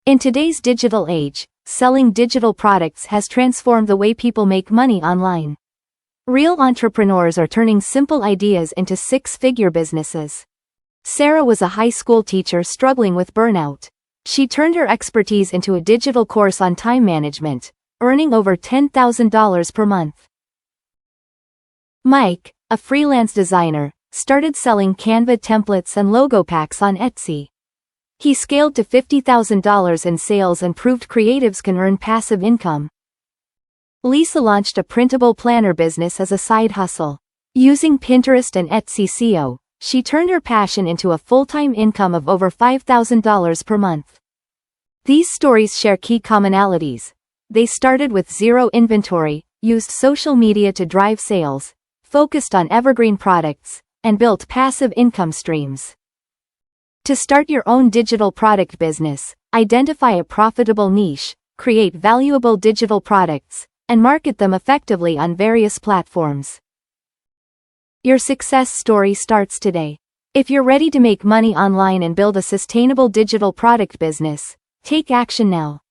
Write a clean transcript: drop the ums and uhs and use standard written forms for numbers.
In today's digital age, selling digital products has transformed the way people make money online. Real entrepreneurs are turning simple ideas into six-figure businesses. Sarah was a high school teacher struggling with burnout. She turned her expertise into a digital course on time management, earning over $10,000 per month. Mike, a freelance designer, started selling Canva templates and logo packs on Etsy. He scaled to $50,000 in sales and proved creatives can earn passive income. Lisa launched a printable planner business as a side hustle. Using Pinterest and Etsy SEO, she turned her passion into a full-time income of over $5,000 per month. These stories share key commonalities. They started with zero inventory, used social media to drive sales, focused on evergreen products, and built passive income streams. To start your own digital product business, identify a profitable niche, create valuable digital products, and market them effectively on various platforms. Your success story starts today. If you're ready to make money online and build a sustainable digital product business, take action now.